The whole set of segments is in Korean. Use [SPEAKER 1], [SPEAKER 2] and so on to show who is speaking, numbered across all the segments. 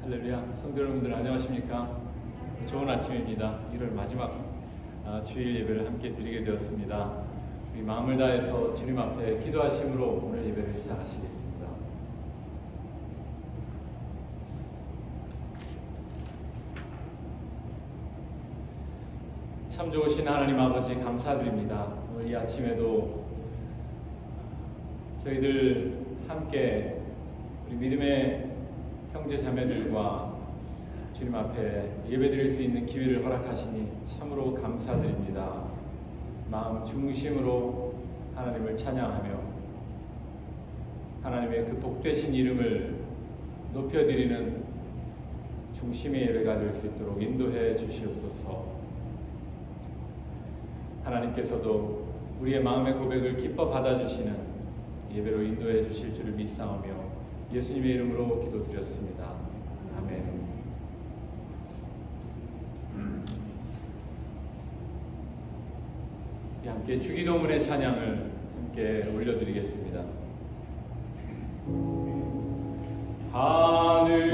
[SPEAKER 1] 할렐루야. 성도 여러분들 안녕하십니까? 좋은 아침입니다. 1월 마지막 주일 예배를 함께 드리게 되었습니다. 우리 마음을 다해서 주님 앞에 기도하심으로 오늘 예배를 시작하시겠습니다. 참 좋으신 하나님 아버지 감사드립니다. 오늘 이 아침에도 저희들 함께 우리 믿음의 형제 자매들과 주님 앞에 예배드릴 수 있는 기회를 허락하시니 참으로 감사드립니다. 마음 중심으로 하나님을 찬양하며 하나님의 그 복되신 이름을 높여드리는 중심의 예배가 될 수 있도록 인도해 주시옵소서. 하나님께서도 우리의 마음의 고백을 기뻐 받아주시는 예배로 인도해 주실 줄을 믿사오며 예수님의 이름으로 기도드렸습니다. 아멘. 함께 주기도문의 찬양을 함께 올려드리겠습니다. 하늘에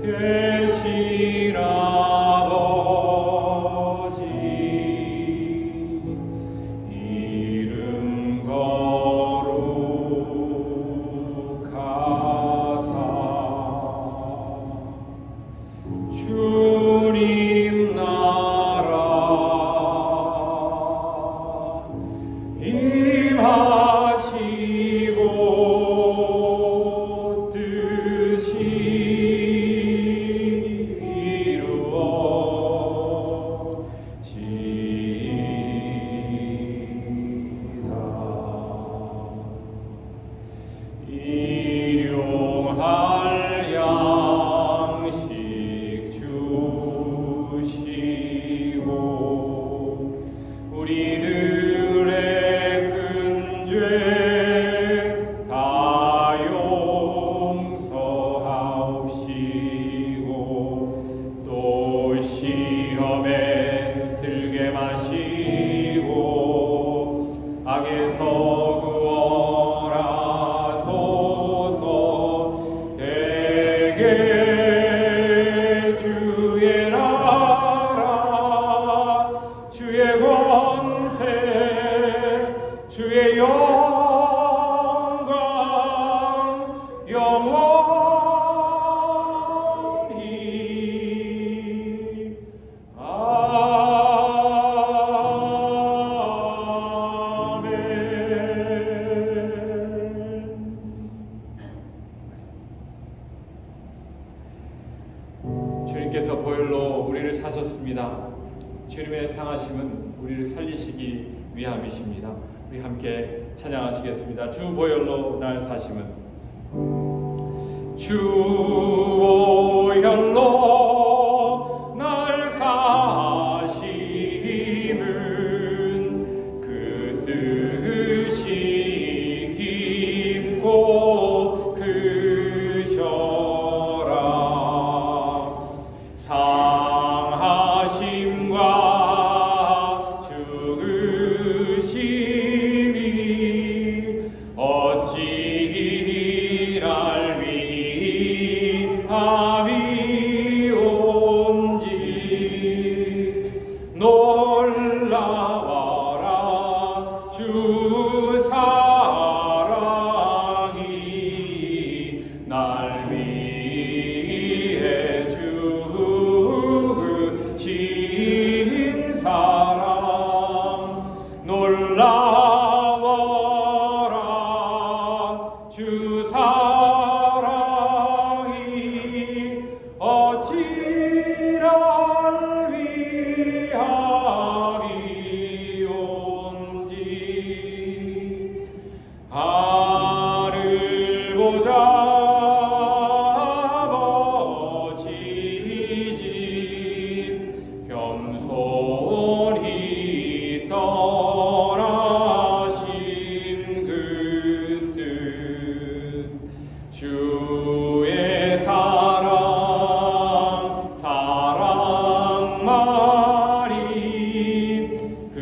[SPEAKER 1] 계신 아버지 이름 거룩하사 주님 나라 임하시고 뜻이 이루어지이다. 일용할 양식 주시고 우리들의 큰 죄 다 용서하옵시고 또 시험에 들게 마시고 악에서 구원하소서. 대개 주의 나라 주의 권세 주의 영광 영원히 아멘. 주님께서 보혈로 우리를 사셨습니다. 주님의 상하심은 우리를 살리시기 위함이십니다. 우리 함께 찬양하시겠습니다. 주 보혈로 날 사심은 주 보혈로 날 사심은 그 뜻이 깊고 크셔라. 상하심과 죽으심이 어찌이랄 위함이온지 놀라워라. 주 사랑이 날 위해 주신 사랑 놀라워라. 주 사랑이 어찌랄 위함이온지. 하늘 보자 아버지 집 겸손히 떠나신 그 뜻 주의 사랑 사랑만이 그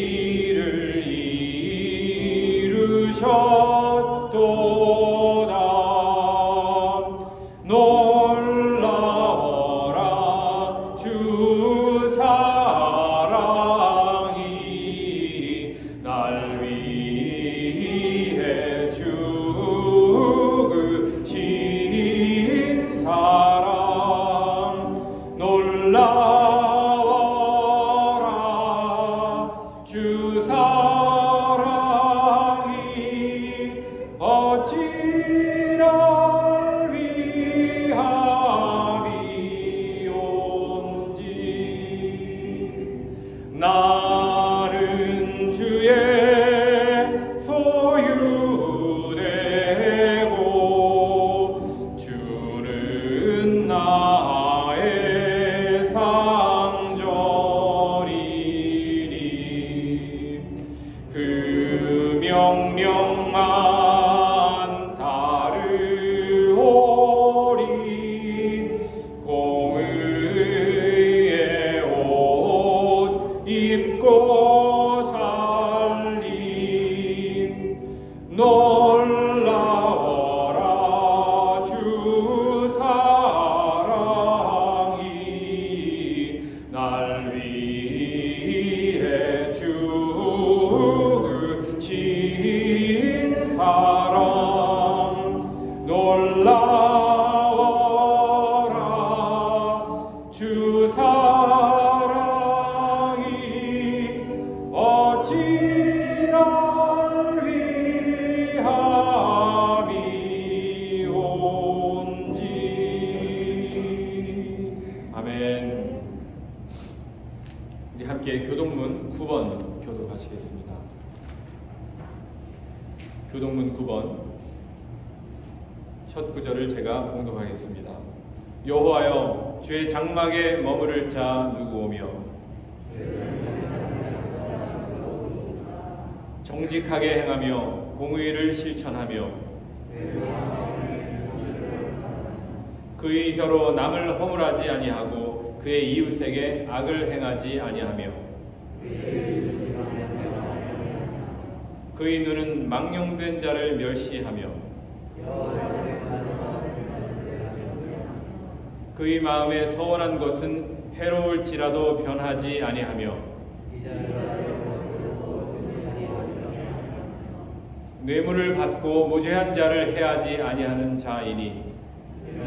[SPEAKER 1] 일을 이루셨도 어찌날 위함이온지 나는 주의 소유되고 주는 나의 상전이니 그 명령만 따르오리 공의의 옷 입고 살림 놀라워라 주 사랑이 날 위해 주신 사랑 놀라워라 주 사랑이 어찌 날 위함이 온지. 아멘. 우리 함께 교동문 9번 교독하시겠습니다. 교동문 9번 첫 구절을 제가 봉독하겠습니다. 여호와여 주의 장막에 머무를 자 누구오며 정직하게 행하며 공의를 실천하며 그의 혀로 남을 허물하지 아니하고 그의 이웃에게 악을 행하지 아니하며 그의 눈은 망령된 자를 멸시하며 그의 마음에 서원한 것은 해로울지라도 변하지 아니하며 뇌물을 받고 무죄한 자를 해하지 아니하는 자이니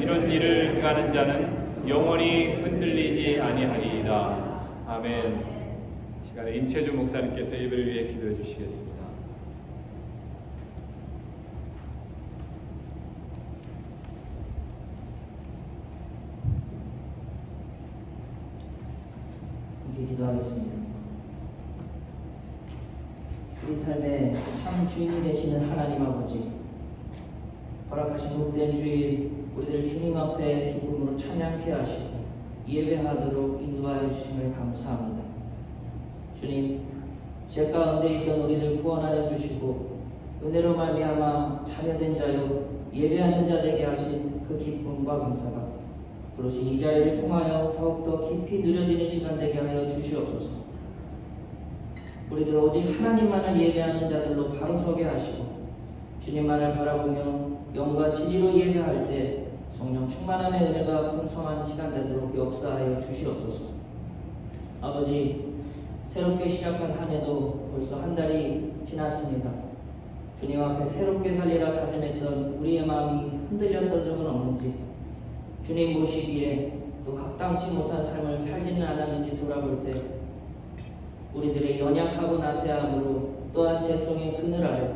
[SPEAKER 1] 이런 일을 행하는 자는 영원히 흔들리지 아니하리이다. 아멘. 시간에 임채주 목사님께서 예배를 위해 기도해 주시겠습니다.
[SPEAKER 2] 기도하겠습니다. 우리 삶의 참 주인이 되시는 하나님 아버지, 허락하신 복된 주일 우리들 주님 앞에 기쁨으로 찬양케 하시고 예배하도록 인도하여 주심을 감사합니다. 주님, 죄 가운데 있던 우리를 구원하여 주시고 은혜로 말미암아 자녀된 자요 예배하는 자 되게 하신 그 기쁨과 감사가 부르신 이 자리를 통하여 더욱더 깊이 누려지는 시간 되게 하여 주시옵소서. 우리들 오직 하나님만을 예배하는 자들로 바로 서게 하시고 주님만을 바라보며 영과 진리로 예배할 때 성령 충만함의 은혜가 풍성한 시간 되도록 역사하여 주시옵소서. 아버지, 새롭게 시작한 한 해도 벌써 한 달이 지났습니다. 주님 앞에 새롭게 살리라 다짐했던 우리의 마음이 흔들렸던 적은 없는지, 주님 보시기에 또 합당치 못한 삶을 살지는 않았는지 돌아볼 때 우리들의 연약하고 나태함으로 또한 죄성의 그늘 아래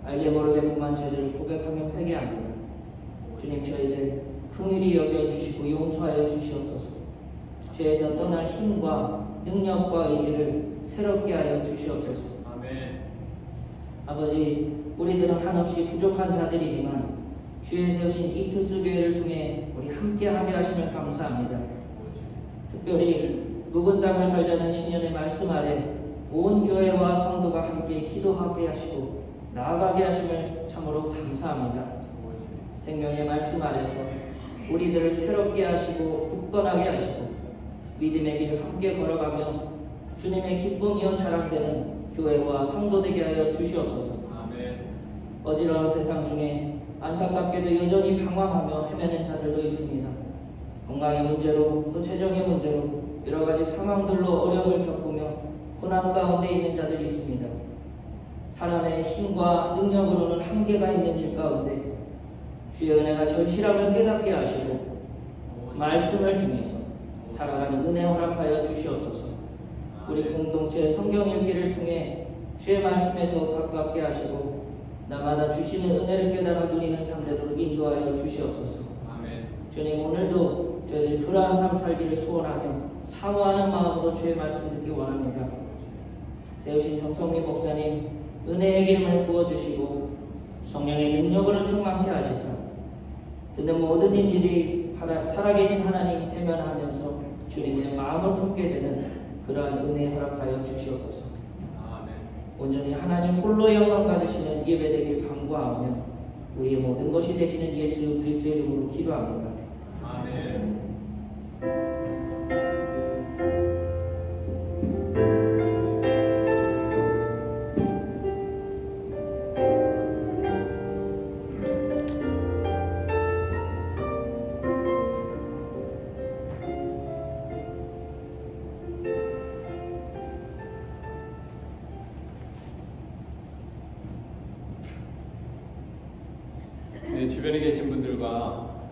[SPEAKER 2] 알게 모르게 범한 죄들을 고백하며 회개합니다. 주님, 저희들 긍휼히 여겨주시고 용서하여 주시옵소서. 죄에서 떠날 힘과 능력과 의지를 새롭게 하여 주시옵소서.
[SPEAKER 1] 아멘.
[SPEAKER 2] 아버지, 우리들은 한없이 부족한 자들이지만 주의 세우신 이투스 교회를 통해 우리 함께하게 하심을 감사합니다. 특별히 묵은 땅을 갈자는 신년의 말씀 아래 온 교회와 성도가 함께 기도하게 하시고 나아가게 하심을 참으로 감사합니다. 생명의 말씀 아래서 우리들을 새롭게 하시고 굳건하게 하시고 믿음의 길을 함께 걸어가며 주님의 기쁨이요 자랑되는 교회와 성도 되게 하여 주시옵소서.
[SPEAKER 1] 아멘.
[SPEAKER 2] 어지러운 세상 중에 안타깝게도 여전히 방황하며 헤매는 자들도 있습니다. 건강의 문제로 또 재정의 문제로 여러 가지 상황들로 어려움을 겪으며 고난 가운데 있는 자들이 있습니다. 사람의 힘과 능력으로는 한계가 있는 일 가운데 주의 은혜가 절실함을 깨닫게 하시고 말씀을 통해서 살아가는 은혜 허락하여 주시옵소서. 우리 공동체 성경 읽기를 통해 주의 말씀에 더 가깝게 하시고 나마다 주시는 은혜를 깨달아 누리는 상대도록 인도하여 주시옵소서.
[SPEAKER 1] 아멘.
[SPEAKER 2] 주님, 오늘도 저희들이 그러한 삶 살기를 소원하며 사모하는 마음으로 주의 말씀 듣기 원합니다. 세우신 정성민 목사님 은혜의 기름을 부어주시고 성령의 능력으로 충만케 하시사 듣는 모든 이들이 살아계신 하나님 태면하면서 주님의 마음을 품게 되는 그러한 은혜 허락하여 주시옵소서.
[SPEAKER 1] 아멘.
[SPEAKER 2] 온전히 하나님 홀로 영광 받으시는 예배되길 간구하며 우리의 모든 것이 되시는 예수 그리스도의 이름으로 기도합니다.
[SPEAKER 1] 아멘. 네, 주변에 계신 분들과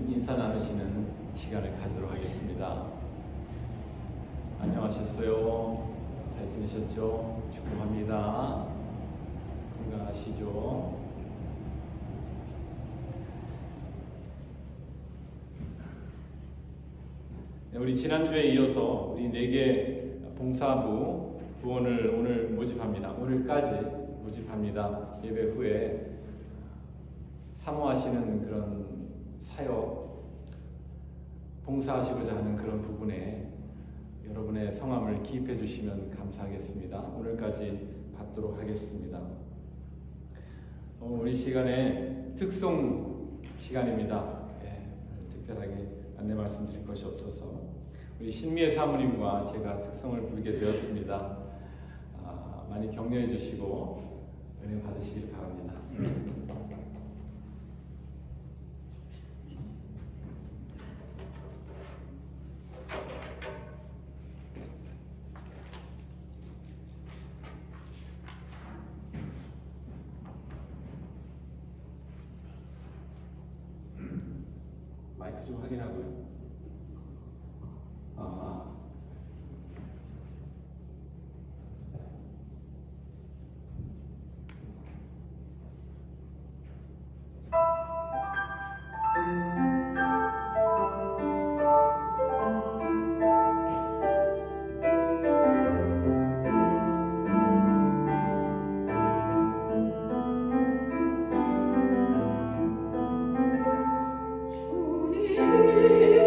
[SPEAKER 1] 인사 나누시는 시간을 가지도록 하겠습니다. 안녕하셨어요? 잘 지내셨죠? 축복합니다. 건강하시죠? 네, 우리 지난주에 이어서 우리 4개 봉사부 부원을 오늘 모집합니다. 오늘까지 모집합니다. 예배 후에 사모하시는 그런 사역, 봉사하시고자 하는 그런 부분에 여러분의 성함을 기입해 주시면 감사하겠습니다. 오늘까지 받도록 하겠습니다. 우리 시간에 특송 시간입니다. 특별하게 안내 말씀드릴 것이 없어서 우리 신미애 사모님과 제가 특송을 부르게 되었습니다. 많이 격려해 주시고 은혜 받으시길 바랍니다. 마이크 좀 확인하고요.
[SPEAKER 3] 주님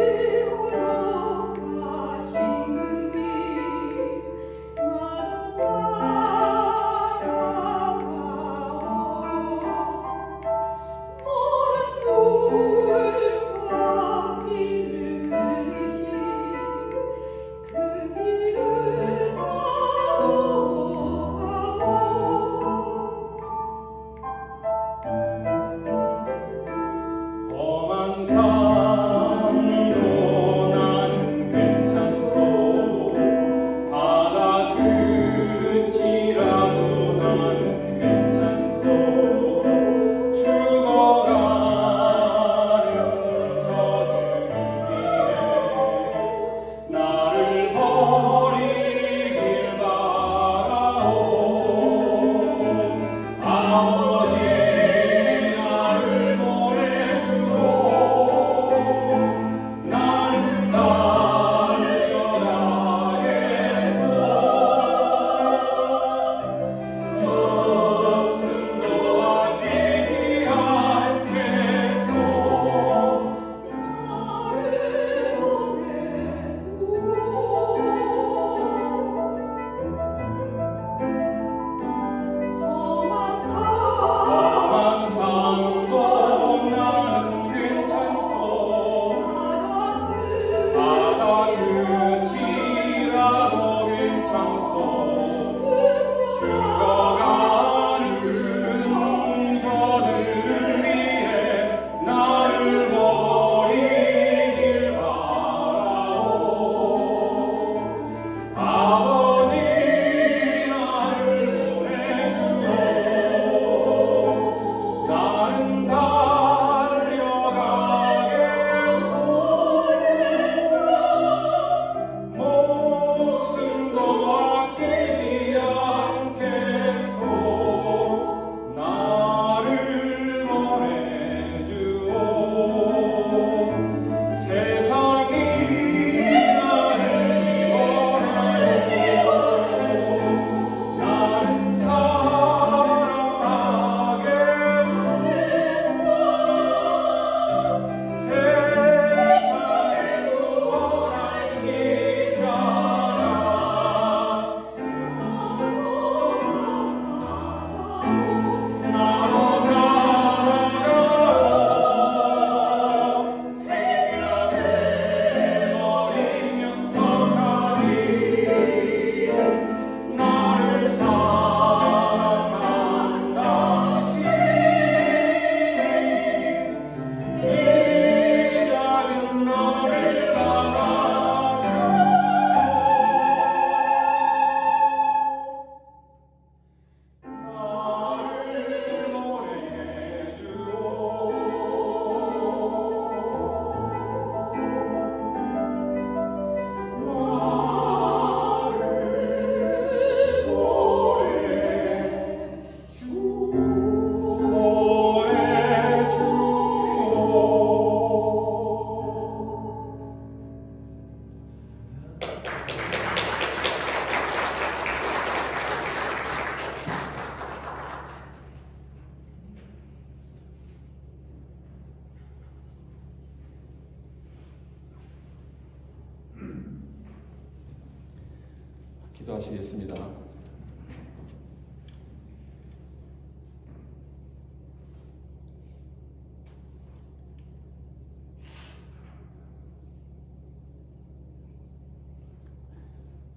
[SPEAKER 1] 기도하시겠습니다.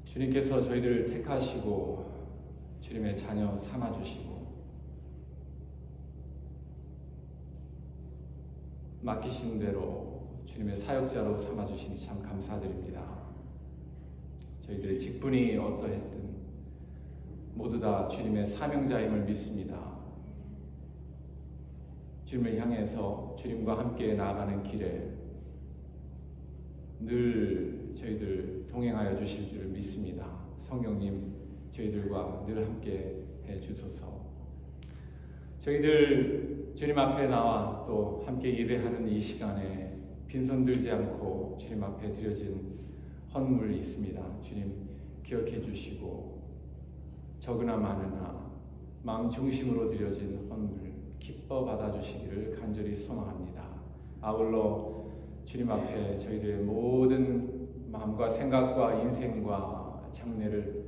[SPEAKER 1] 주님께서 저희들을 택하시고 주님의 자녀 삼아주시고 맡기신 대로 주님의 사역자로 삼아주시니 참 감사드립니다. 저희들의 직분이 어떠했든 모두 다 주님의 사명자임을 믿습니다. 주님을 향해서 주님과 함께 나아가는 길에 늘 저희들 동행하여 주실 줄 믿습니다. 성령님 저희들과 늘 함께 해주소서. 저희들 주님 앞에 나와 또 함께 예배하는 이 시간에 빈손 들지 않고 주님 앞에 드려진 헌물이 있습니다. 주님 기억해 주시고 적으나 많으나 마음 중심으로 드려진 헌물 기뻐 받아주시기를 간절히 소망합니다. 아울러 주님 앞에 저희들의 모든 마음과 생각과 인생과 장래를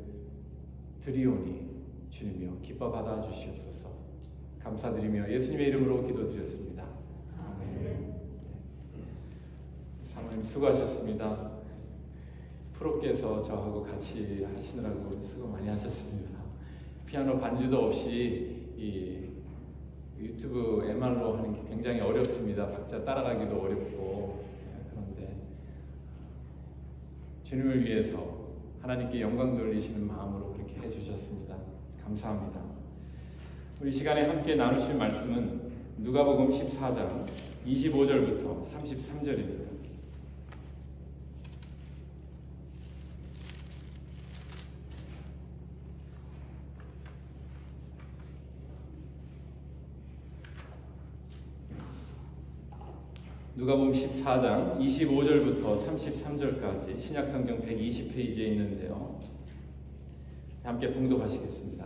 [SPEAKER 1] 드리오니 주님이여 기뻐 받아주시옵소서. 감사드리며 예수님의 이름으로 기도드렸습니다. 아멘. 사모님 수고하셨습니다. 프로께서 저하고 같이 하시느라고 수고 많이 하셨습니다. 피아노 반주도 없이 이 유튜브 MR로 하는 게 굉장히 어렵습니다. 박자 따라가기도 어렵고. 그런데 주님을 위해서 하나님께 영광 돌리시는 마음으로 그렇게 해주셨습니다. 감사합니다. 우리 시간에 함께 나누실 말씀은 누가복음 14장 25절부터 33절입니다. 누가복음 14장 25절부터 33절까지 신약성경 120페이지에 있는데요. 함께 봉독하시겠습니다.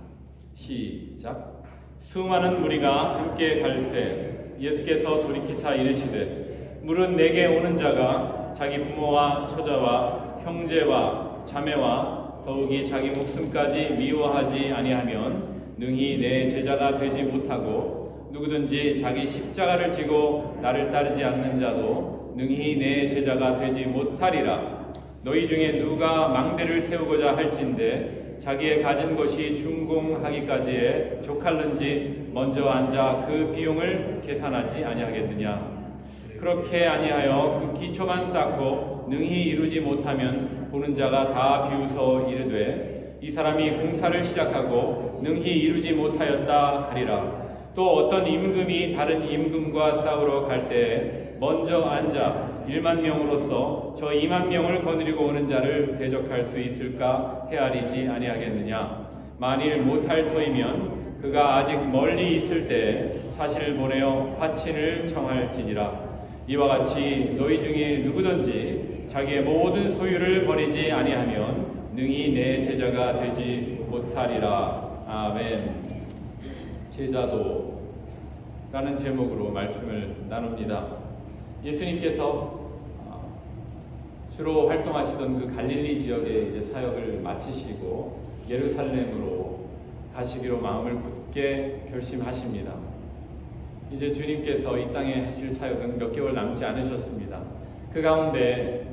[SPEAKER 1] 시작. 수많은 무리가 함께 갈새 예수께서 돌이키사 이르시되 물은 내게 오는 자가 자기 부모와 처자와 형제와 자매와 더욱이 자기 목숨까지 미워하지 아니하면 능히 내 제자가 되지 못하고 누구든지 자기 십자가를 지고 나를 따르지 않는 자도 능히 내 제자가 되지 못하리라. 너희 중에 누가 망대를 세우고자 할진대 자기의 가진 것이 준공하기까지에 족할는지 먼저 앉아 그 비용을 계산하지 아니하겠느냐. 그렇게 아니하여 그 기초만 쌓고 능히 이루지 못하면 보는 자가 다 비웃어 이르되 이 사람이 공사를 시작하고 능히 이루지 못하였다 하리라. 또 어떤 임금이 다른 임금과 싸우러 갈 때에 먼저 앉아 1만 명으로서 저 2만 명을 거느리고 오는 자를 대적할 수 있을까 헤아리지 아니하겠느냐. 만일 못할 터이면 그가 아직 멀리 있을 때 사신을 보내어 화친을 청할지니라. 이와 같이 너희 중에 누구든지 자기의 모든 소유를 버리지 아니하면 능히 내 제자가 되지 못하리라. 아멘. 제자도 라는 제목으로 말씀을 나눕니다. 예수님께서 주로 활동하시던 그 갈릴리 지역의 이제 사역을 마치시고 예루살렘으로 가시기로 마음을 굳게 결심하십니다. 이제 주님께서 이 땅에 하실 사역은 몇 개월 남지 않으셨습니다. 그 가운데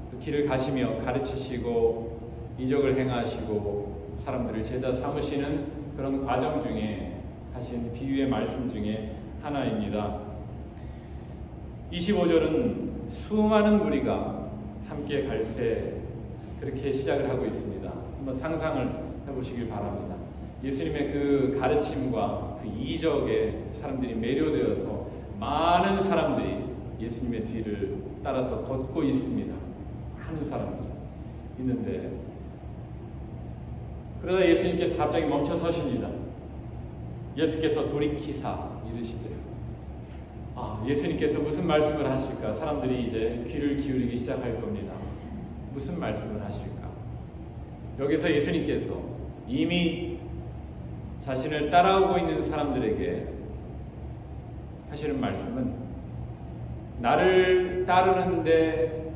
[SPEAKER 1] 그 길을 가시며 가르치시고 이적을 행하시고 사람들을 제자 삼으시는 그런 과정 중에 하신 비유의 말씀 중에 하나입니다. 25절은 수많은 무리가 함께 갈새 그렇게 시작을 하고 있습니다. 한번 상상을 해보시길 바랍니다. 예수님의 그 가르침과 그 이적에 사람들이 매료되어서 많은 사람들이 예수님의 뒤를 따라서 걷고 있습니다. 많은 사람들이 있는데 그러다 예수님께서 갑자기 멈춰 서십니다. 예수께서 돌이키사 이르시되 예수님께서 무슨 말씀을 하실까? 사람들이 이제 귀를 기울이기 시작할 겁니다. 무슨 말씀을 하실까? 여기서 예수님께서 이미 자신을 따라오고 있는 사람들에게 하시는 말씀은 나를 따르는데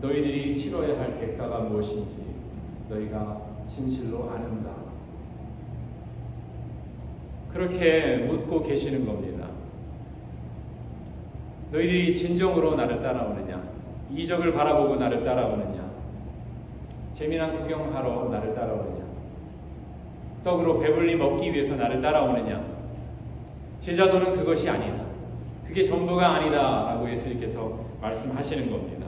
[SPEAKER 1] 너희들이 치러야 할 대가가 무엇인지 너희가 진실로 아는가? 그렇게 묻고 계시는 겁니다. 너희들이 진정으로 나를 따라오느냐? 이적을 바라보고 나를 따라오느냐? 재미난 구경하러 나를 따라오느냐? 떡으로 배불리 먹기 위해서 나를 따라오느냐? 제자도는 그것이 아니다. 그게 전부가 아니다 라고 예수님께서 말씀하시는 겁니다.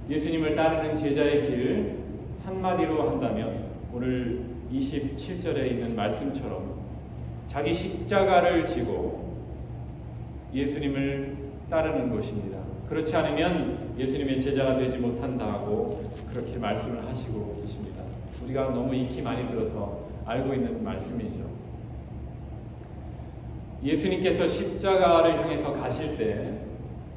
[SPEAKER 1] 예수님을 따르는 제자의 길 한마디로 한다면 오늘 27절에 있는 말씀처럼 자기 십자가를 지고 예수님을 따르는 것입니다. 그렇지 않으면 예수님의 제자가 되지 못한다고 그렇게 말씀을 하시고 계십니다. 우리가 너무 익히 많이 들어서 알고 있는 말씀이죠. 예수님께서 십자가를 향해서 가실 때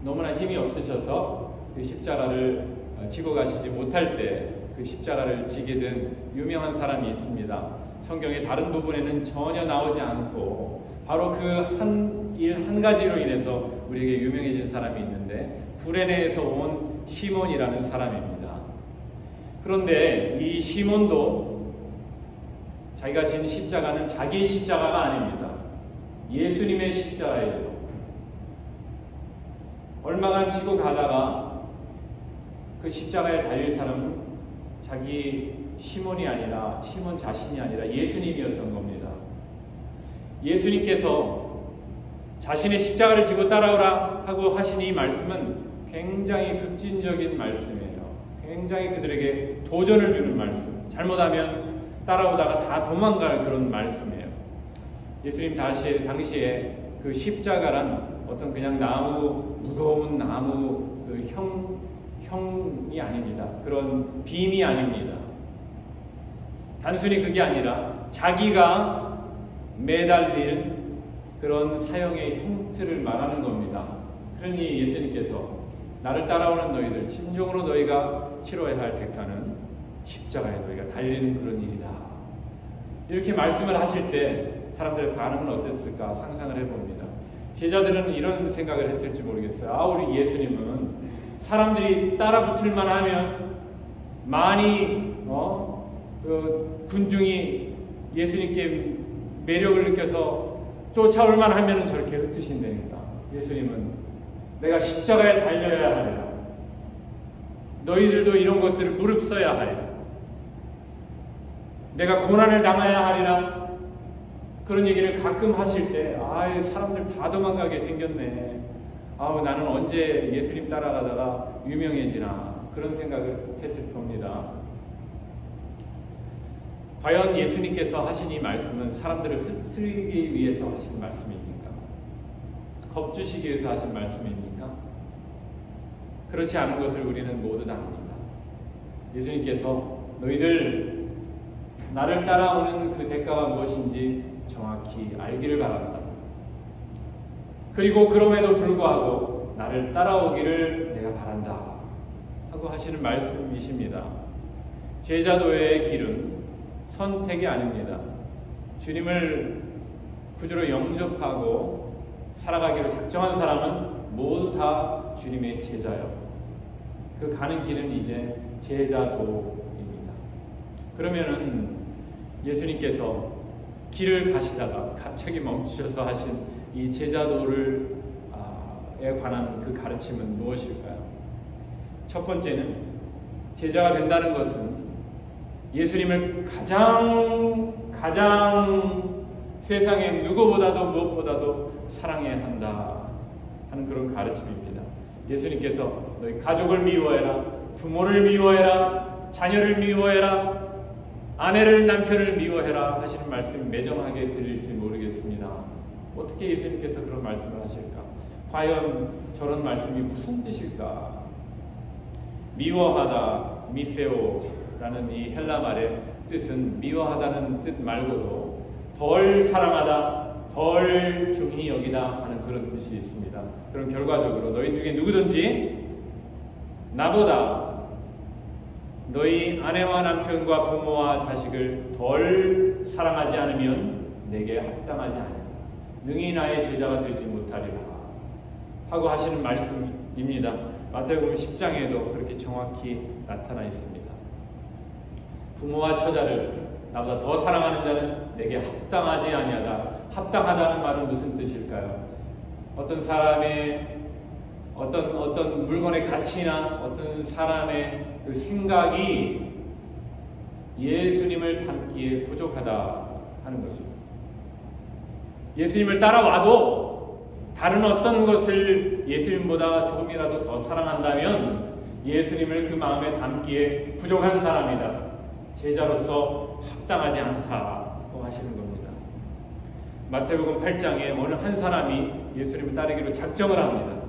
[SPEAKER 1] 너무나 힘이 없으셔서 그 십자가를 지고 가시지 못할 때 그 십자가를 지게 된 유명한 사람이 있습니다. 성경의 다른 부분에는 전혀 나오지 않고 바로 그 한 가지로 인해서 우리에게 유명해진 사람이 있는데 구레네에서 온 시몬이라는 사람입니다. 그런데 이 시몬도 자기가 진 십자가는 자기 십자가가 아닙니다. 예수님의 십자가이죠. 얼마간 지고 가다가 그 십자가에 달릴 사람은 자기 시몬이 아니라 시몬 자신이 아니라 예수님이었던 겁니다. 예수님께서 자신의 십자가를 지고 따라오라 하고 하신 이 말씀은 굉장히 급진적인 말씀이에요. 굉장히 그들에게 도전을 주는 말씀. 잘못하면 따라오다가 다 도망갈 그런 말씀이에요. 예수님 당시에 그 십자가란 어떤 그냥 무거운 나무 그 형이 아닙니다. 그런 빔이 아닙니다. 단순히 그게 아니라 자기가 매달릴 그런 사형의 형틀을 말하는 겁니다. 그러니 예수님께서 나를 따라오는 너희들, 진정으로 너희가 치러야 할 대가는 십자가에 너희가 달리는 그런 일이다. 이렇게 말씀을 하실 때 사람들의 반응은 어땠을까 상상을 해봅니다. 제자들은 이런 생각을 했을지 모르겠어요. 우리 예수님은 사람들이 따라붙을만 하면 많이 그 군중이 예수님께 매력을 느껴서 쫓아올만 하면 저렇게 흩으신다니까. 예수님은 내가 십자가에 달려야 하리라. 너희들도 이런 것들을 무릅써야 하리라. 내가 고난을 당해야 하리라. 그런 얘기를 가끔 하실 때 사람들 다 도망가게 생겼네. 나는 언제 예수님 따라가다가 유명해지나 그런 생각을 했을 겁니다. 과연 예수님께서 하신 이 말씀은 사람들을 흩트리기 위해서 하신 말씀입니까? 겁주시기 위해서 하신 말씀입니까? 그렇지 않은 것을 우리는 모두 다 압니다. 예수님께서 너희들 나를 따라오는 그 대가가 무엇인지 정확히 알기를 바란다. 그리고 그럼에도 불구하고 나를 따라오기를 내가 바란다 하고 하시는 말씀이십니다. 제자도의 길은 선택이 아닙니다. 주님을 구주로 영접하고 살아가기로 작정한 사람은 모두 다 주님의 제자요. 그 가는 길은 이제 제자도입니다. 그러면은 예수님께서 길을 가시다가 갑자기 멈추셔서 하신 이 제자도에 관한 그 가르침은 무엇일까요? 첫 번째는 제자가 된다는 것은 예수님을 가장 세상에 누구보다도 무엇보다도 사랑해야 한다 하는 그런 가르침입니다. 예수님께서 너희 가족을 미워해라, 부모를 미워해라, 자녀를 미워해라, 아내를 남편을 미워해라 하시는 말씀이 매정하게 들릴지 모르겠습니다. 어떻게 예수님께서 그런 말씀을 하실까? 과연 저런 말씀이 무슨 뜻일까? 미워하다, 미세오라는 이 헬라 말의 뜻은 미워하다는 뜻 말고도 덜 사랑하다, 덜 중히 여기다 하는 그런 뜻이 있습니다. 그럼 결과적으로 너희 중에 누구든지 나보다 너희 아내와 남편과 부모와 자식을 덜 사랑하지 않으면 내게 합당하지 않는다. 능히 나의 제자가 되지 못하리라 하고 하시는 말씀입니다. 마태복음 10장에도 그렇게 정확히 나타나 있습니다. 부모와 처자를 나보다 더 사랑하는 자는 내게 합당하지 아니하다. 합당하다는 말은 무슨 뜻일까요? 어떤 사람의 어떤 물건의 가치나 어떤 사람의 그 생각이 예수님을 닮기에 부족하다 하는 거죠. 예수님을 따라와도 다른 어떤 것을 예수님보다 조금이라도 더 사랑한다면 예수님을 그 마음에 담기에 부족한 사람이다. 제자로서 합당하지 않다고 하시는 겁니다. 마태복음 8장에 어느 한 사람이 예수님을 따르기로 작정을 합니다.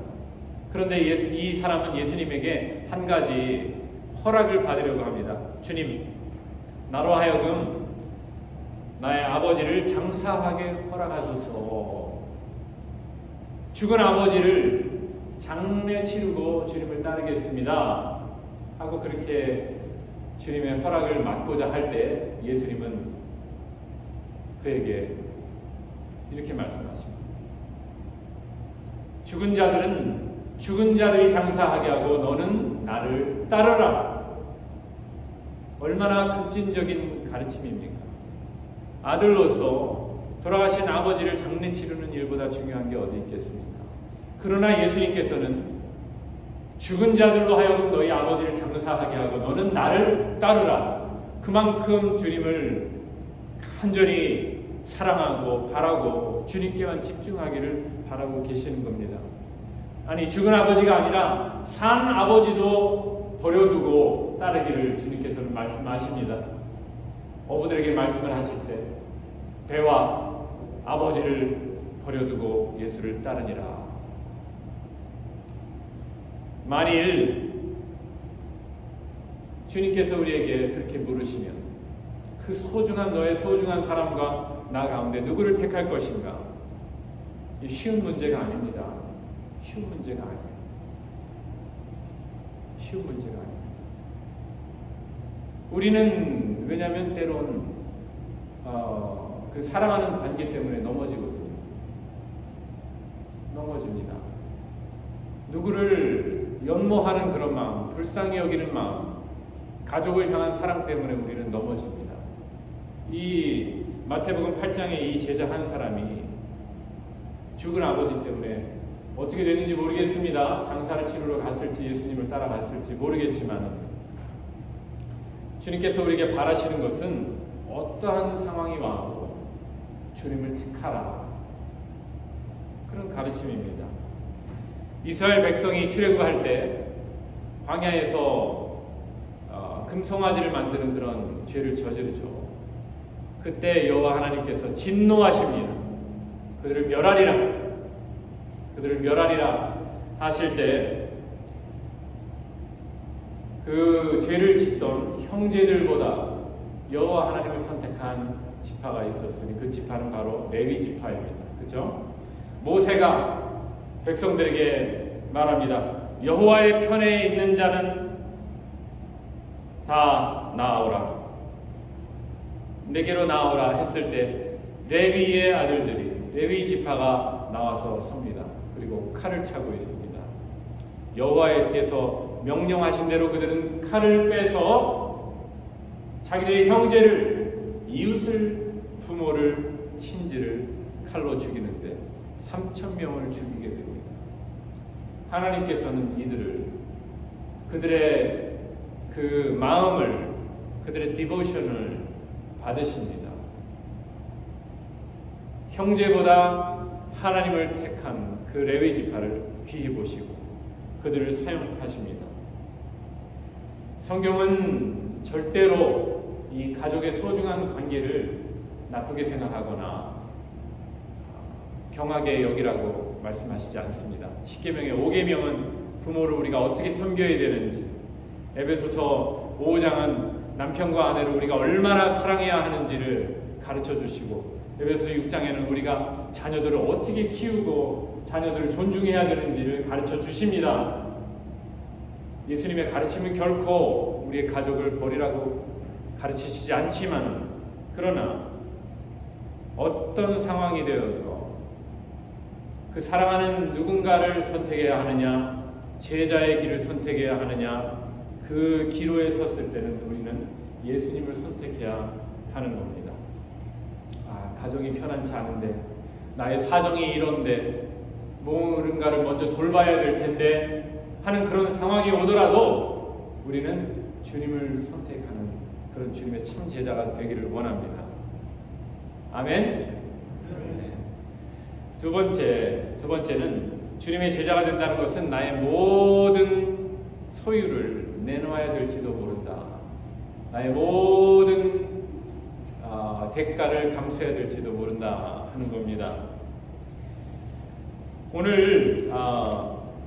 [SPEAKER 1] 그런데 이 사람은 예수님에게 한 가지 허락을 받으려고 합니다. 주님, 나로 하여금 나의 아버지를 장사하게 허락하소서. 죽은 아버지를 장례 치르고 주님을 따르겠습니다 하고 그렇게 주님의 허락을 받고자 할 때 예수님은 그에게 이렇게 말씀하십니다. 죽은 자들이 장사하게 하고 너는 나를 따르라. 얼마나 급진적인 가르침입니까? 아들로서 돌아가신 아버지를 장례 치르는 일보다 중요한 게 어디 있겠습니까? 그러나 예수님께서는 죽은 자들로 하여금 너희 아버지를 장사하게 하고 너는 나를 따르라. 그만큼 주님을 간절히 사랑하고 바라고 주님께만 집중하기를 바라고 계시는 겁니다. 아니, 죽은 아버지가 아니라 산 아버지도 버려두고 따르기를 주님께서는 말씀하십니다. 어부들에게 말씀을 하실 때 배와 아버지를 버려두고 예수를 따르니라. 만일 주님께서 우리에게 그렇게 물으시면 그 소중한 너의 소중한 사람과 나 가운데 누구를 택할 것인가? 이 쉬운 문제가 아닙니다. 쉬운 문제가 아니에요. 쉬운 문제가 아니에요. 우리는 왜냐하면 때론 그 사랑하는 관계 때문에 넘어지거든요. 넘어집니다. 누구를 연모하는 그런 마음, 불쌍히 여기는 마음, 가족을 향한 사랑 때문에 우리는 넘어집니다. 이 마태복음 8장의 이 제자 한 사람이 죽은 아버지 때문에 어떻게 됐는지 모르겠습니다. 장사를 치르러 갔을지 예수님을 따라갔을지 모르겠지만 주님께서 우리에게 바라시는 것은 어떠한 상황이 와도 주님을 택하라. 그런 가르침입니다. 이스라엘 백성이 출애굽할 때 광야에서 금송아지를 만드는 그런 죄를 저지르죠. 그때 여호와 하나님께서 진노하십니다. 그들을 멸하리라 하실 때 그 죄를 짓던 형제들보다 여호와 하나님을 선택한 지파가 있었으니 그 지파는 바로 레위 지파입니다. 그렇죠? 모세가 백성들에게 말합니다. 여호와의 편에 있는 자는 다 나아오라. 내게로 나아오라 했을 때 레위의 아들들이 레위 지파가 나와서 섭니다. 그리고 칼을 차고 있습니다. 여호와께서 명령하신 대로 그들은 칼을 빼서 자기들의 형제를, 이웃을, 부모를, 친지를 칼로 죽이는데 3,000명을 죽이게 됩니다. 하나님께서는 이들을, 그들의 그 마음을, 그들의 디보션을 받으십니다. 형제보다 하나님을 택한 그 레위 지파를 귀히 보시고 그들을 사용하십니다. 성경은 절대로 이 가족의 소중한 관계를 나쁘게 생각하거나 경하게 여기라고 말씀하시지 않습니다. 십계명의 5계명은 부모를 우리가 어떻게 섬겨야 되는지, 에베소서 5장은 남편과 아내를 우리가 얼마나 사랑해야 하는지를 가르쳐 주시고, 에베소 6장에는 우리가 자녀들을 어떻게 키우고 자녀들을 존중해야 되는지를 가르쳐 주십니다. 예수님의 가르침은 결코 우리의 가족을 버리라고 가르치시지 않지만, 그러나 어떤 상황이 되어서 그 사랑하는 누군가를 선택해야 하느냐, 제자의 길을 선택해야 하느냐, 그 기로에 섰을 때는 우리는 예수님을 선택해야 하는 겁니다. 가정이 편안치 않은데, 나의 사정이 이런데 뭔가를 먼저 돌봐야 될 텐데 하는 그런 상황이 오더라도 우리는 주님을 선택하는 그런 주님의 참 제자가 되기를 원합니다. 아멘. 두 번째는 주님의 제자가 된다는 것은 나의 모든 소유를 내놓아야 될지도 모른다. 나의 모든 대가를 감수해야 될지도 모른다 하는 겁니다. 오늘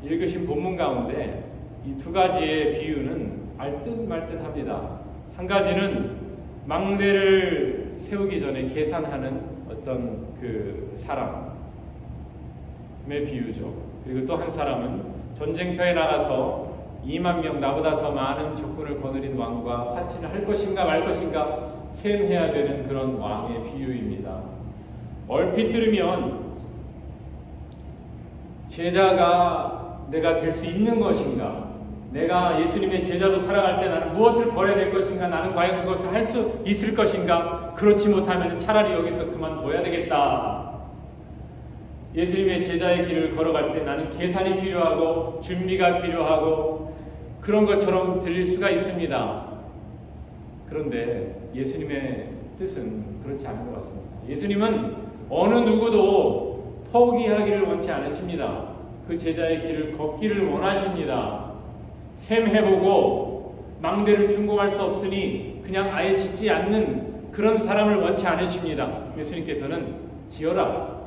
[SPEAKER 1] 읽으신 본문 가운데 이 두 가지의 비유는 알듯 말듯합니다. 한 가지는 망대를 세우기 전에 계산하는 어떤 그 사람의 비유죠. 그리고 또 한 사람은 전쟁터에 나가서 2만 명 나보다 더 많은 적군을 거느린 왕과 화친을 할 것인가 말 것인가 셈해야 되는 그런 왕의 비유입니다. 얼핏 들으면 제자가 내가 될 수 있는 것인가, 내가 예수님의 제자로 살아갈 때 나는 무엇을 버려야 될 것인가, 나는 과연 그것을 할 수 있을 것인가, 그렇지 못하면 차라리 여기서 그만둬야 되겠다. 예수님의 제자의 길을 걸어갈 때 나는 계산이 필요하고 준비가 필요하고 그런 것처럼 들릴 수가 있습니다. 그런데 예수님의 뜻은 그렇지 않은 것 같습니다. 예수님은 어느 누구도 포기하기를 원치 않으십니다. 그 제자의 길을 걷기를 원하십니다. 셈해보고 망대를 준공할 수 없으니 그냥 아예 짓지 않는 그런 사람을 원치 않으십니다. 예수님께서는 지어라,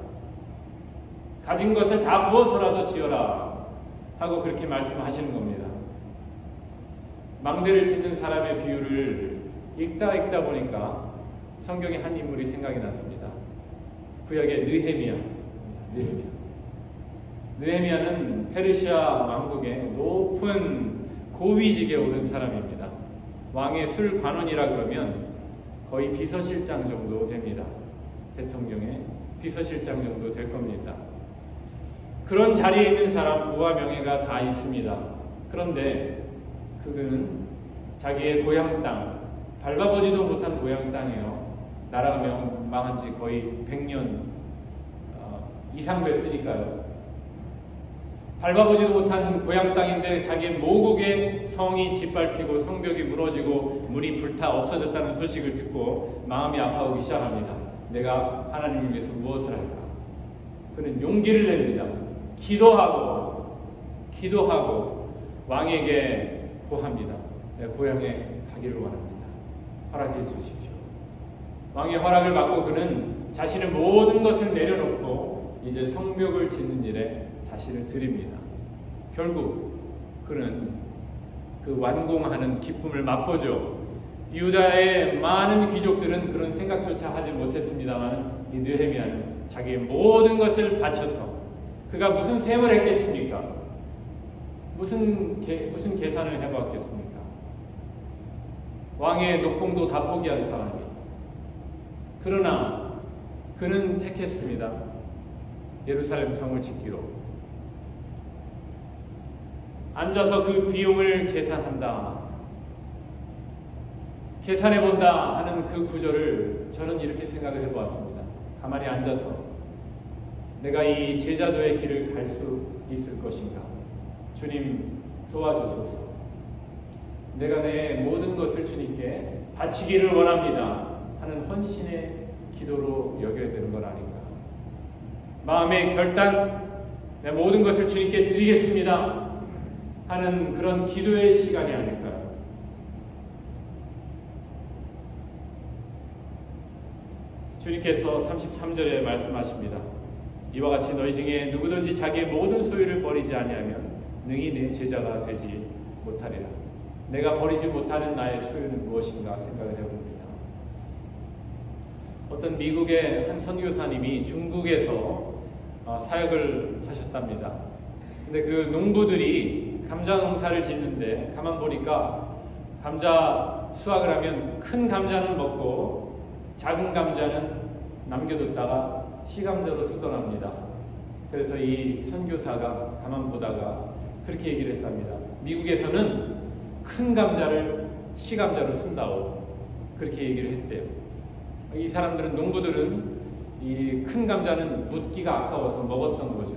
[SPEAKER 1] 가진 것을 다 부어서라도 지어라 하고 그렇게 말씀하시는 겁니다. 망대를 짓는 사람의 비유를 읽다 보니까 성경의 한 인물이 생각이 났습니다. 구약의 느헤미야는 페르시아 왕국의 높은 고위직에 오른 사람입니다. 왕의 술 관원이라 그러면 거의 비서실장 정도 됩니다. 대통령의 비서실장 정도 될 겁니다. 그런 자리에 있는 사람, 부와 명예가 다 있습니다. 그런데 그는 자기의 고향 땅, 밟아보지도 못한 고향 땅이에요. 나라가 망한 지 거의 100년 이상 됐으니까요. 밟아보지도 못한 고향 땅인데 자기의 모국의 성이 짓밟히고 성벽이 무너지고 문이 불타 없어졌다는 소식을 듣고 마음이 아파오기 시작합니다. 내가 하나님을 위해서 무엇을 할까? 그는 용기를 냅니다. 기도하고 왕에게 고합니다. 내가 고향에 가기를 원합니다. 허락해 주십시오. 왕의 허락을 받고 그는 자신의 모든 것을 내려놓고 이제 성벽을 짓는 일에 자신을 드립니다. 결국 그는 그 완공하는 기쁨을 맛보죠. 유다의 많은 귀족들은 그런 생각조차 하지 못했습니다만 이 느헤미야는 자기의 모든 것을 바쳐서, 그가 무슨 셈을 했겠습니까? 무슨 계산을 해봤겠습니까? 왕의 녹봉도 다 포기한 사람이. 그러나 그는 택했습니다. 예루살렘 성을 짓기로. 앉아서 그 비용을 계산한다, 계산해본다 하는 그 구절을 저는 이렇게 생각을 해보았습니다. 가만히 앉아서 내가 이 제자도의 길을 갈 수 있을 것인가? 주님 도와주소서. 내가 내 모든 것을 주님께 바치기를 원합니다 하는 헌신의 기도로 여겨야 되는 건 아닌가? 마음의 결단, 내 모든 것을 주님께 드리겠습니다 하는 그런 기도의 시간이 아닐까요? 주님께서 33절에 말씀하십니다. 이와 같이 너희 중에 누구든지 자기의 모든 소유를 버리지 아니하면 능히 내 제자가 되지 못하리라. 내가 버리지 못하는 나의 소유는 무엇인가 생각을 해봅니다. 어떤 미국의 한 선교사님이 중국에서 사역을 하셨답니다. 근데 그 농부들이 감자 농사를 짓는데 가만 보니까 감자 수확을 하면 큰 감자는 먹고 작은 감자는 남겨뒀다가 시감자로 쓰더랍니다. 그래서 이 선교사가 가만 보다가 그렇게 얘기를 했답니다. 미국에서는 큰 감자를 시감자로 쓴다고, 그렇게 얘기를 했대요. 이 사람들은, 농부들은 이 큰 감자는 묻기가 아까워서 먹었던 거죠.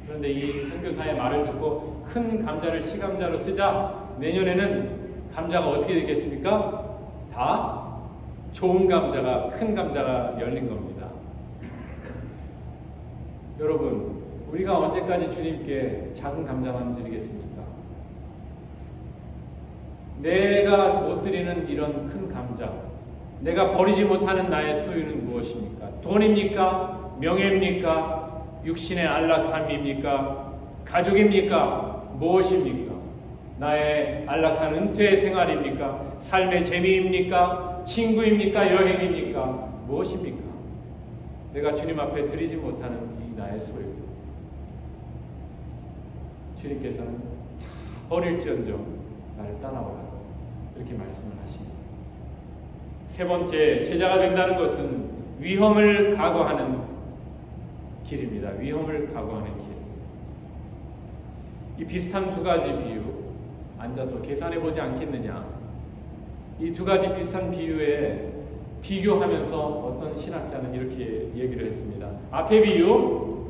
[SPEAKER 1] 그런데 이 선교사의 말을 듣고 큰 감자를 시감자로 쓰자 내년에는 감자가 어떻게 되겠습니까? 다 좋은 감자가, 큰 감자가 열린 겁니다. 여러분, 우리가 언제까지 주님께 작은 감자만 드리겠습니까? 내가 못 드리는 이런 큰 감자, 내가 버리지 못하는 나의 소유는 무엇입니까? 돈입니까? 명예입니까? 육신의 안락함입니까? 가족입니까? 무엇입니까? 나의 안락한 은퇴 생활입니까? 삶의 재미입니까? 친구입니까? 여행입니까? 무엇입니까? 내가 주님 앞에 드리지 못하는 이 나의 소유. 주님께서는 다 버릴지언정 나를 따라오라. 이렇게 말씀을 하십니다. 세 번째, 제자가 된다는 것은 위험을 각오하는 길입니다. 위험을 각오하는 길. 이 비슷한 두 가지 비유, 앉아서 계산해 보지 않겠느냐. 이 두 가지 비슷한 비유에 비교하면서 어떤 신학자는 이렇게 얘기를 했습니다. 앞의 비유,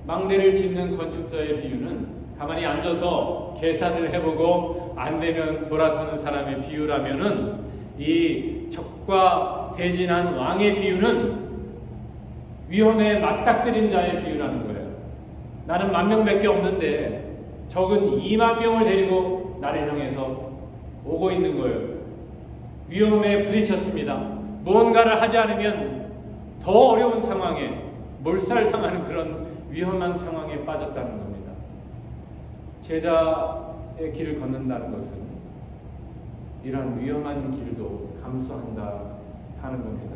[SPEAKER 1] 망대를 짓는 건축자의 비유는 가만히 앉아서 계산을 해보고 안 되면 돌아서는 사람의 비유라면은, 이 적과 대진한 왕의 비유는 위험에 맞닥뜨린 자의 비유라는 거예요. 나는 10,000명밖에 없는데 적은 20,000명을 데리고 나를 향해서 오고 있는 거예요. 위험에 부딪혔습니다. 무언가를 하지 않으면 더 어려운 상황에 몰살당하는 그런 위험한 상황에 빠졌다는 겁니다. 제자의 길을 걷는다는 것은 이러한 위험한 길도 감수한다 하는 겁니다.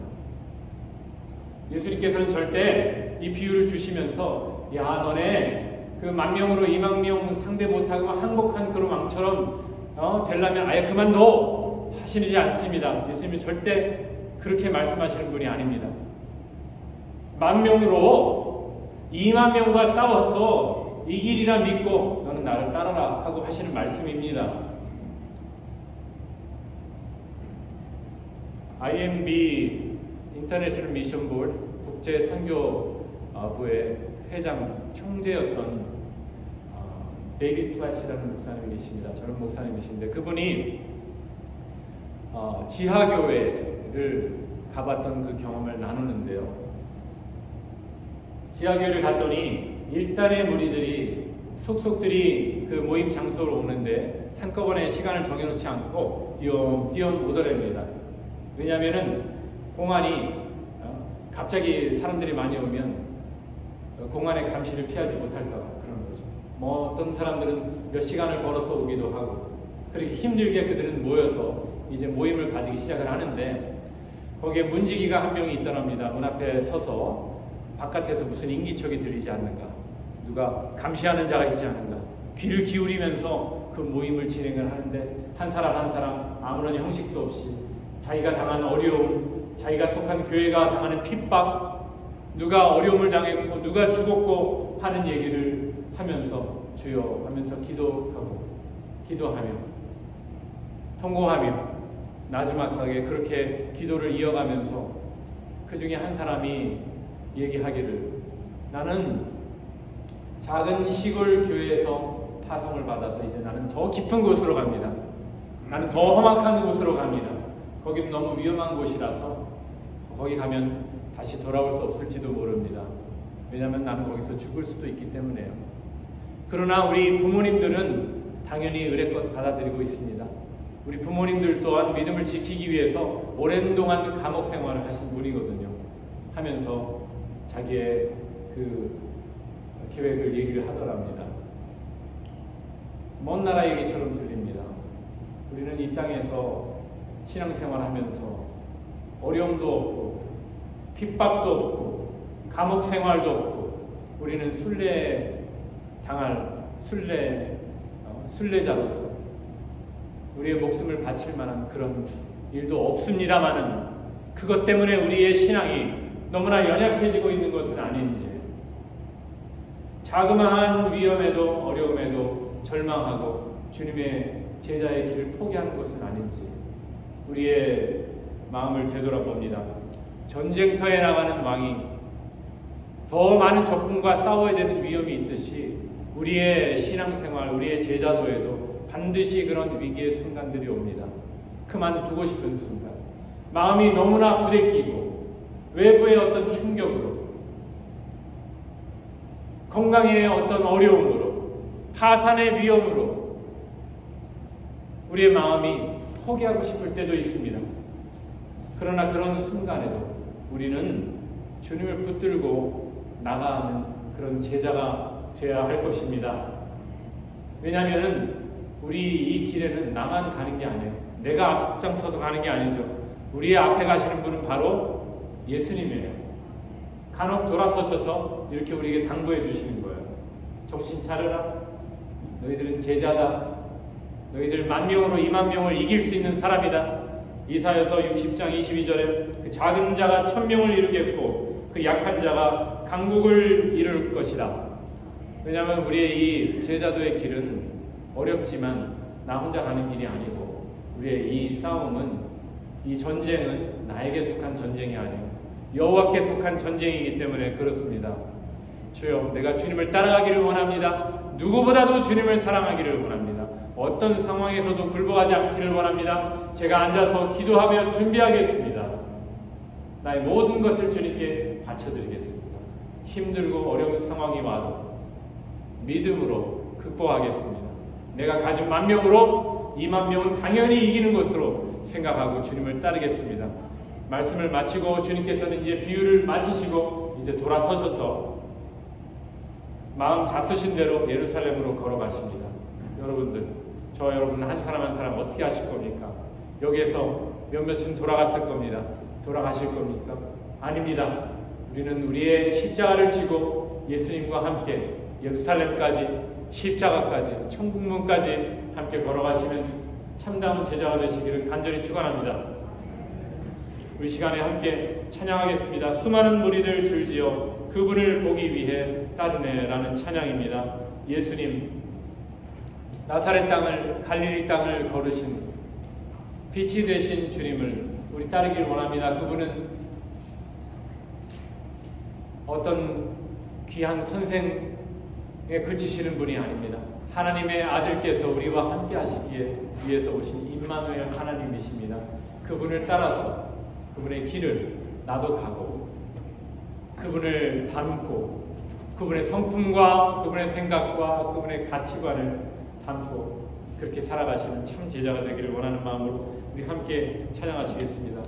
[SPEAKER 1] 예수님께서는 절대 이 비유를 주시면서 야, 너네 그 10,000명으로 20,000명 상대 못하고 항복한 그런 왕처럼 되려면 아예 그만둬 하시지 않습니다. 예수님이 절대 그렇게 말씀하시는 분이 아닙니다. 10,000명으로 20,000명과 싸워서 이길이라 믿고 너는 나를 따라라 하고 하시는 말씀입니다. IMB 인터내셔널 미션 보드 국제 선교부의 회장 총재였던 데이비드 플래시라는 목사님이 계십니다. 젊은 목사님이신데 그분이 지하교회를 가봤던 그 경험을 나누는데요. 지하교회를 갔더니 일단의 무리들이 속속들이 그 모임 장소로 오는데 한꺼번에 시간을 정해놓지 않고 띄엄띄엄 오더랍니다. 왜냐하면은 공안이 갑자기 사람들이 많이 오면 공안의 감시를 피하지 못할까 그런 거죠. 뭐 어떤 사람들은 몇 시간을 걸어서 오기도 하고 그렇게 힘들게 그들은 모여서 이제 모임을 가지기 시작을 하는데 거기에 문지기가 한 명이 있더랍니다. 문 앞에 서서 바깥에서 무슨 인기척이 들리지 않는가, 누가 감시하는 자가 있지 않은가, 귀를 기울이면서 그 모임을 진행을 하는데 한 사람 한 사람 아무런 형식도 없이 자기가 당한 어려움, 자기가 속한 교회가 당하는 핍박, 누가 어려움을 당했고 누가 죽었고 하는 얘기를 하면서 주여 하면서 기도하며 통곡하며 나지막하게 그렇게 기도를 이어가면서 그 중에 한 사람이 얘기하기를 나는 작은 시골 교회에서 파송을 받아서 이제 나는 더 깊은 곳으로 갑니다. 나는 더 험악한 곳으로 갑니다. 거기는 너무 위험한 곳이라서 거기 가면 다시 돌아올 수 없을지도 모릅니다. 왜냐하면 나는 거기서 죽을 수도 있기 때문에요. 그러나 우리 부모님들은 당연히 의뢰껏 받아들이고 있습니다. 우리 부모님들 또한 믿음을 지키기 위해서 오랜 동안 감옥 생활을 하신 분이거든요. 하면서 자기의 그 계획을 얘기를 하더랍니다. 먼 나라 얘기처럼 들립니다. 우리는 이 땅에서 신앙생활 하면서 어려움도 없고 핍박도 없고 감옥 생활도 없고 우리는 순례자로서 우리의 목숨을 바칠 만한 그런 일도 없습니다마는 그것 때문에 우리의 신앙이 너무나 연약해지고 있는 것은 아닌지, 자그마한 위험에도 어려움에도 절망하고 주님의 제자의 길을 포기하는 것은 아닌지, 우리의 마음을 되돌아봅니다. 전쟁터에 나가는 왕이 더 많은 적군과 싸워야 되는 위험이 있듯이 우리의 신앙생활, 우리의 제자도에도 반드시 그런 위기의 순간들이 옵니다. 그만두고 싶은 순간, 마음이 너무나 부대끼고 외부의 어떤 충격으로, 건강의 어떤 어려움으로, 타산의 위험으로 우리의 마음이 포기하고 싶을 때도 있습니다. 그러나 그런 순간에도 우리는 주님을 붙들고 나가는 그런 제자가 되어야 할 것입니다. 왜냐하면 우리 이 길에는 나만 가는 게 아니에요. 내가 앞장서서 가는 게 아니죠. 우리의 앞에 가시는 분은 바로 예수님이에요. 간혹 돌아서셔서 이렇게 우리에게 당부해 주시는 거예요. 정신 차려라. 너희들은 제자다. 너희들 10,000명으로 20,000명을 이길 수 있는 사람이다. 이사야서 60장 22절에 그 작은 자가 1000명을 이루겠고 그 약한 자가 강국을 이룰 것이다. 왜냐하면 우리의 이 제자도의 길은 어렵지만 나 혼자 가는 길이 아니고 우리의 이 싸움은, 이 전쟁은 나에게 속한 전쟁이 아니에요. 여호와께 속한 전쟁이기 때문에 그렇습니다. 주여, 내가 주님을 따라가기를 원합니다. 누구보다도 주님을 사랑하기를 원합니다. 어떤 상황에서도 굴복하지 않기를 원합니다. 제가 앉아서 기도하며 준비하겠습니다. 나의 모든 것을 주님께 바쳐드리겠습니다. 힘들고 어려운 상황이 와도 믿음으로 극복하겠습니다. 내가 가진 10,000명으로 20,000명은 당연히 이기는 것으로 생각하고 주님을 따르겠습니다. 말씀을 마치고 주님께서는 이제 비유를 마치시고 이제 돌아서셔서 마음 잡수신 대로 예루살렘으로 걸어가십니다. 여러분들, 저 여러분 한 사람 한 사람 어떻게 하실 겁니까? 여기에서 몇몇은 돌아갔을 겁니다. 돌아가실 겁니까? 아닙니다. 우리는 우리의 십자가를 지고 예수님과 함께 예루살렘까지, 십자가까지, 천국문까지 함께 걸어가시는 참다운 제자가 되시기를 간절히 축원합니다. 우리 시간에 함께 찬양하겠습니다. 수많은 무리들 줄지어 그분을 보기 위해 따르네라는 찬양입니다. 예수님, 나사렛 땅을, 갈릴리 땅을 걸으신 빛이 되신 주님을 우리 따르길 원합니다. 그분은 어떤 귀한 선생에 그치시는 분이 아닙니다. 하나님의 아들께서 우리와 함께 하시기에 위해서 오신 임마누엘 하나님이십니다. 그분을 따라서 그분의 길을 나도 가고 그분을 닮고 그분의 성품과 그분의 생각과 그분의 가치관을 담고 그렇게 살아가시는 참 제자가 되기를 원하는 마음으로 우리 함께 찬양하시겠습니다.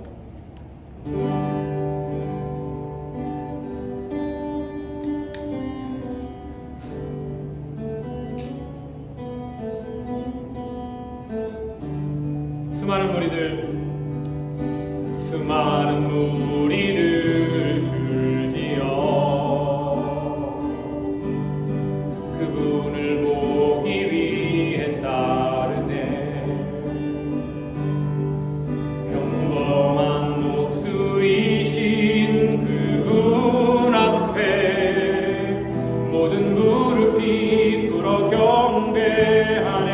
[SPEAKER 1] 수많은 무리들 줄지어 그분을 보기 위해 따르네. 평범한 목수이신 그분 앞에 모든 무릎이 꿇어 경배하네.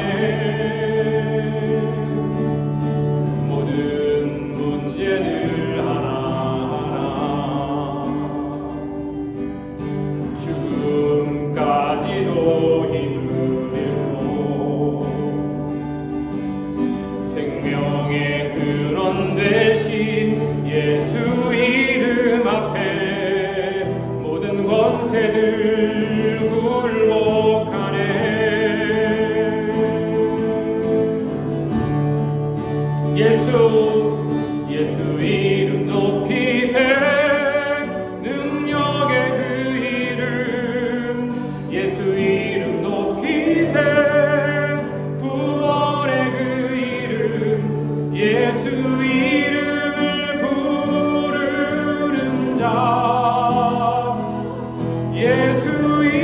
[SPEAKER 1] 예수 이름 높이세. 능력의 그 이름 예수 이름 높이세. 구원의 그 이름 예수 이름을 부르는 자 예수 이름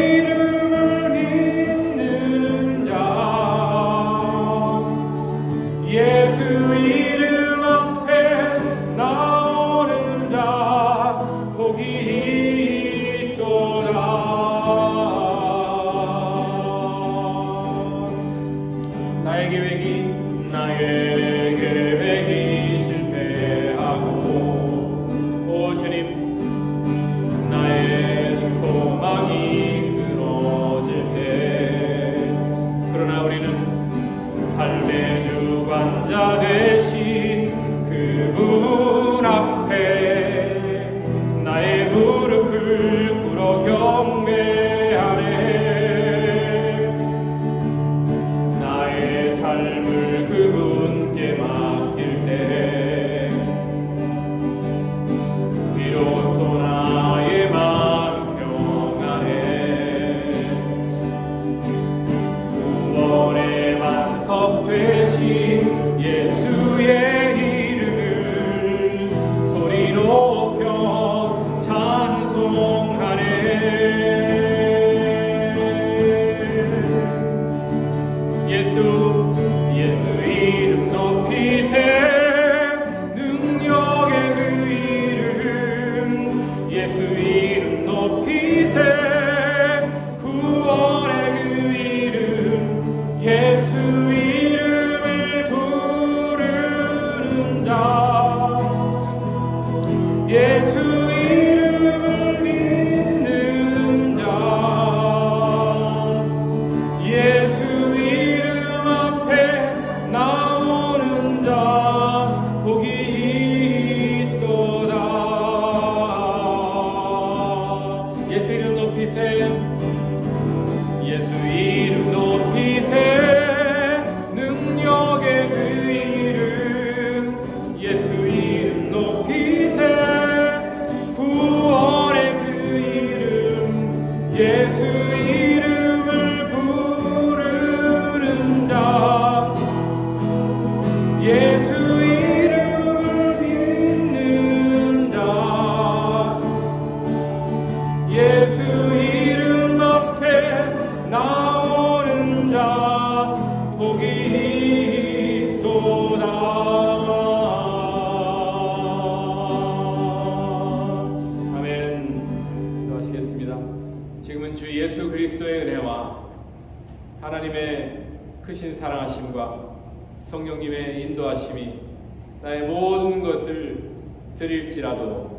[SPEAKER 1] 산자 되신 그분 앞에 나의 무릎을 꿇어 경배하네. 나의 삶을 그분께 맡길 때 비로소 나의 마음 평안해. 구원의 반석 되신 예수의 이름을 소리 높여 찬송하네. 예수 이름 높이세. 능력의 그 이름 예수 이름 높이세. 구원의 그 이름 예수 이름을 부르는 자. 예수 이름을 믿는 자. 예수 이름 앞에 나오는 자 복이 있도다. 예수 이름 높이세. 예수 이름 높이세. 능력의 그 이름 예수 이름 높이세. 구원의 그 이름 예수 이름을 부르는 자. 예수 이름을 믿는 자. 예수 이름 앞에 나오는 자 복이 있도다. 아멘. 기도하시겠습니다. 지금은 주 예수 그리스도의 은혜와 하나님의 크신 사랑하심과 성령님의 인도하심이 나의 모든 것을 드릴지라도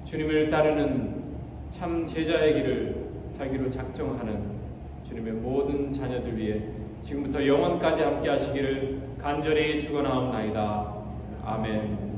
[SPEAKER 1] 주님을 따르는 참 제자의 길을 살기로 작정하는 주님의 모든 자녀들 위해 지금부터 영원까지 함께 하시기를 간절히 축원하옵나이다. 아멘.